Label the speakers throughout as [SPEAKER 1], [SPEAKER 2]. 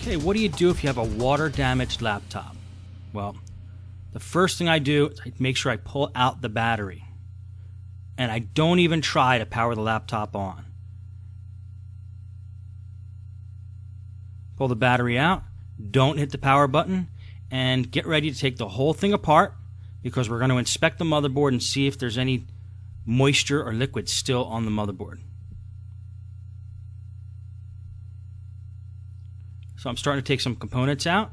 [SPEAKER 1] Okay, what do you do if you have a water-damaged laptop? Well, the first thing I do is I make sure I pull out the battery. And I don't even try to power the laptop on. Pull the battery out, don't hit the power button, and get ready to take the whole thing apart because we're going to inspect the motherboard and see if there's any moisture or liquid still on the motherboard. So I'm starting to take some components out.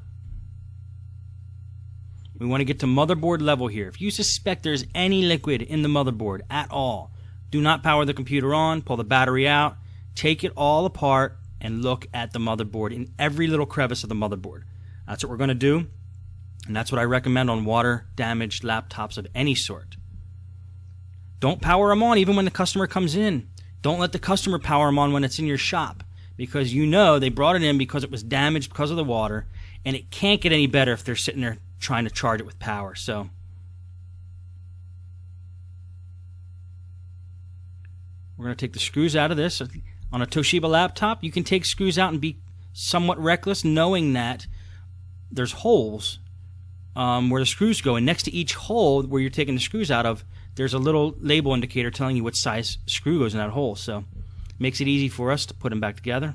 [SPEAKER 1] We want to get to motherboard level here. If you suspect there's any liquid in the motherboard at all, do not power the computer on, pull the battery out, take it all apart, and look at the motherboard in every little crevice of the motherboard. That's what we're going to do, and that's what I recommend on water-damaged laptops of any sort. Don't power them on even when the customer comes in. Don't let the customer power them on when it's in your shop, because you know they brought it in because it was damaged because of the water, and it can't get any better if they're sitting there trying to charge it with power. So we're going to take the screws out of this. On a Toshiba laptop, you can take screws out and be somewhat reckless, knowing that there's holes where the screws go, and next to each hole where you're taking the screws out of, there's a little label indicator telling you what size screw goes in that hole. So it makes it easy for us to put them back together.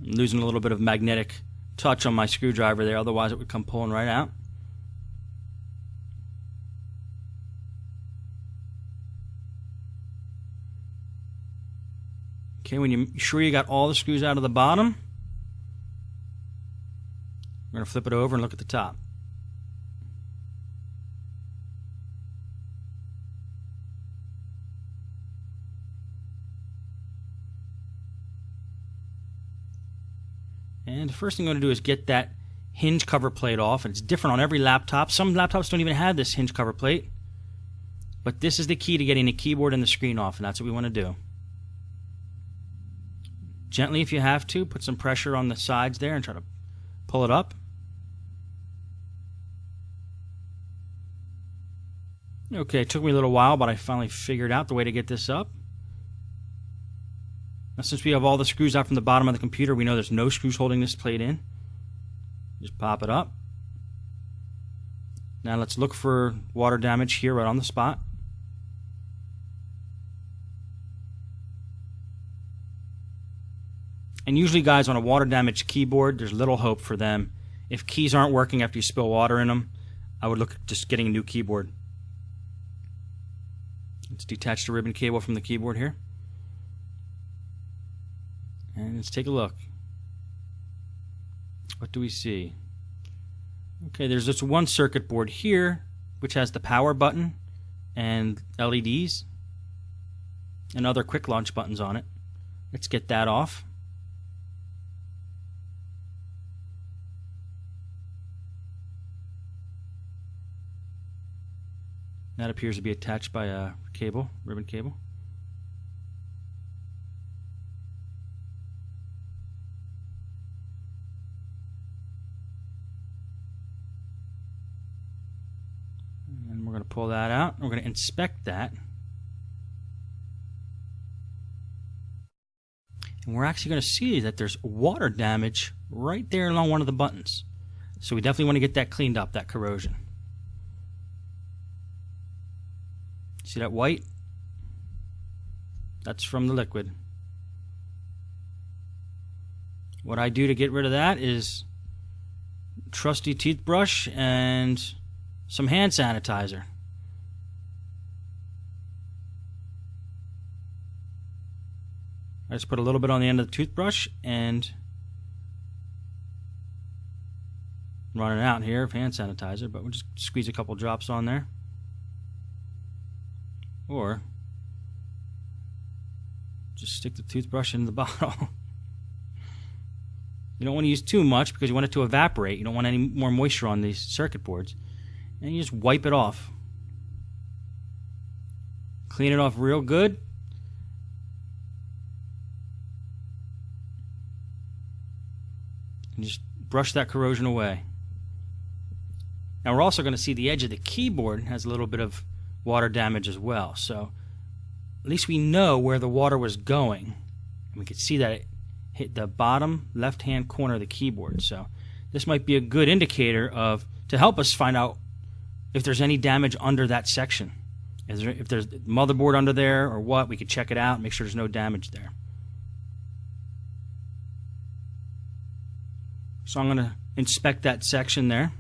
[SPEAKER 1] I'm losing a little bit of magnetic touch on my screwdriver there, otherwise it would come pulling right out. Okay, when you're sure you got all the screws out of the bottom, we're going to flip it over and look at the top. And the first thing I'm going to do is get that hinge cover plate off, and it's different on every laptop. Some laptops don't even have this hinge cover plate, but this is the key to getting the keyboard and the screen off, and that's what we want to do. Gently, if you have to, put some pressure on the sides there and try to pull it up. Okay, it took me a little while, but I finally figured out the way to get this up. Now, since we have all the screws out from the bottom of the computer, we know there's no screws holding this plate in. Just pop it up. Now let's look for water damage here right on the spot. And usually, guys, on a water damaged keyboard, there's little hope for them. If keys aren't working after you spill water in them, I would look at just getting a new keyboard. Let's detach the ribbon cable from the keyboard here. And let's take a look. What do we see? Okay, there's this one circuit board here, which has the power button and LEDs and other quick launch buttons on it. Let's get that off. That appears to be attached by a cable, ribbon cable. And we're going to pull that out. We're going to inspect that. And we're actually going to see that there's water damage right there along one of the buttons. So we definitely want to get that cleaned up, that corrosion. See that white? That's from the liquid. What I do to get rid of that is trusty toothbrush and some hand sanitizer. I just put a little bit on the end of the toothbrush and run it out here of hand sanitizer, but we'll just squeeze a couple drops on there. Or just stick the toothbrush in the bottle. You don't want to use too much because you want it to evaporate. You don't want any more moisture on these circuit boards. And you just wipe it off. Clean it off real good. And just brush that corrosion away. Now we're also going to see the edge of the keyboard has a little bit of water damage as well. So at least we know where the water was going. And we can see that it hit the bottom left-hand corner of the keyboard. So this might be a good indicator to help us find out if there's any damage under that section. If there's motherboard under there or what, we could check it out, make sure there's no damage there. So I'm going to inspect that section there.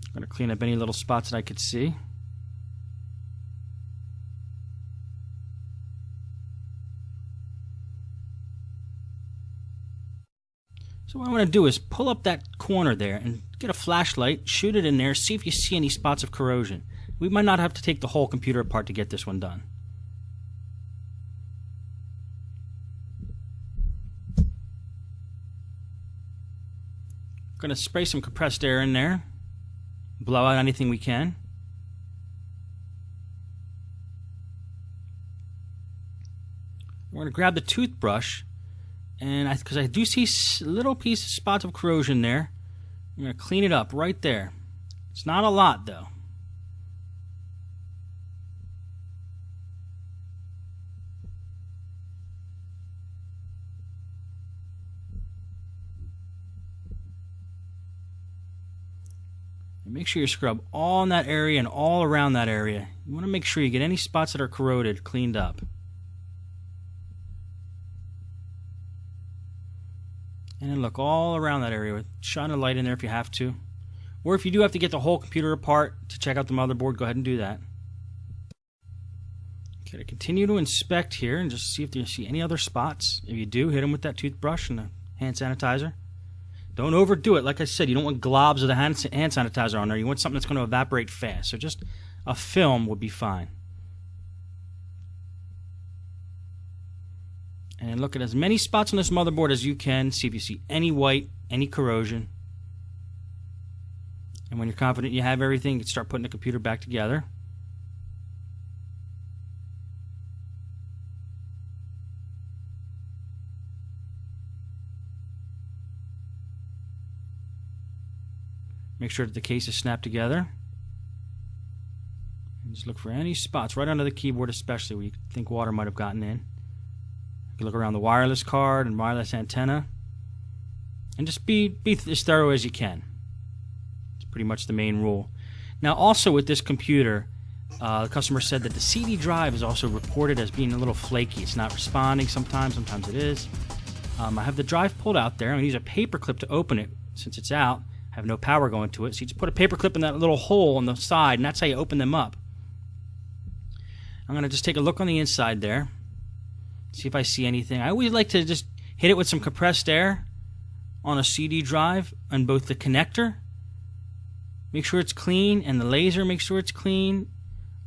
[SPEAKER 1] I'm going to clean up any little spots that I could see. So what I want to do is pull up that corner there and get a flashlight, shoot it in there, see if you see any spots of corrosion. We might not have to take the whole computer apart to get this one done. Going to spray some compressed air in there, blow out anything we can. We're going to grab the toothbrush, and because I do see little spots of corrosion there, I'm going to clean it up right there. It's not a lot though. And make sure you scrub all in that area and all around that area. You want to make sure you get any spots that are corroded cleaned up. And then look all around that area. Shine a light in there if you have to. Or if you do have to get the whole computer apart to check out the motherboard, go ahead and do that. Okay, to continue to inspect here and just see if you see any other spots. If you do, hit them with that toothbrush and the hand sanitizer. Don't overdo it. Like I said, you don't want globs of the hand sanitizer on there. You want something that's going to evaporate fast. So just a film would be fine. And look at as many spots on this motherboard as you can. See if you see any white, any corrosion. And when you're confident you have everything, you can start putting the computer back together. Make sure that the case is snapped together. And just look for any spots right under the keyboard, especially where you think water might have gotten in. You look around the wireless card and wireless antenna, and just be as thorough as you can. It's pretty much the main rule. Now also with this computer, the customer said that the CD drive is also reported as being a little flaky. It's not responding sometimes it is. I have the drive pulled out there. I'm going to use a paper clip to open it since it's out. I have no power going to it, so you just put a paper clip in that little hole on the side, and that's how you open them up. I'm going to just take a look on the inside there. See if I see anything. I always like to just hit it with some compressed air on a CD drive on both the connector. Make sure it's clean, and the laser, make sure it's clean.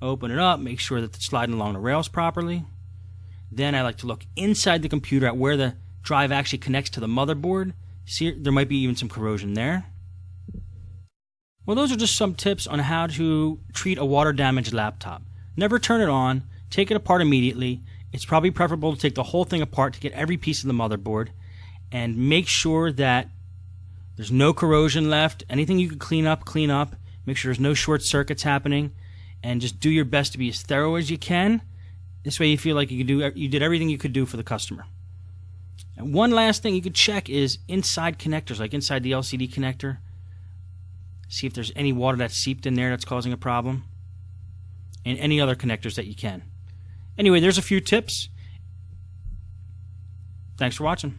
[SPEAKER 1] Open it up, make sure that it's sliding along the rails properly. Then I like to look inside the computer at where the drive actually connects to the motherboard. See, there might be even some corrosion there. Well, those are just some tips on how to treat a water-damaged laptop. Never turn it on. Take it apart immediately. It's probably preferable to take the whole thing apart to get every piece of the motherboard, and make sure that there's no corrosion left. Anything you can clean up, clean up. Make sure there's no short circuits happening, and just do your best to be as thorough as you can. This way you feel like you did everything you could do for the customer. And one last thing you could check is inside connectors, like inside the LCD connector. See if there's any water that's seeped in there that's causing a problem, and any other connectors that you can. Anyway, there's a few tips. Thanks for watching.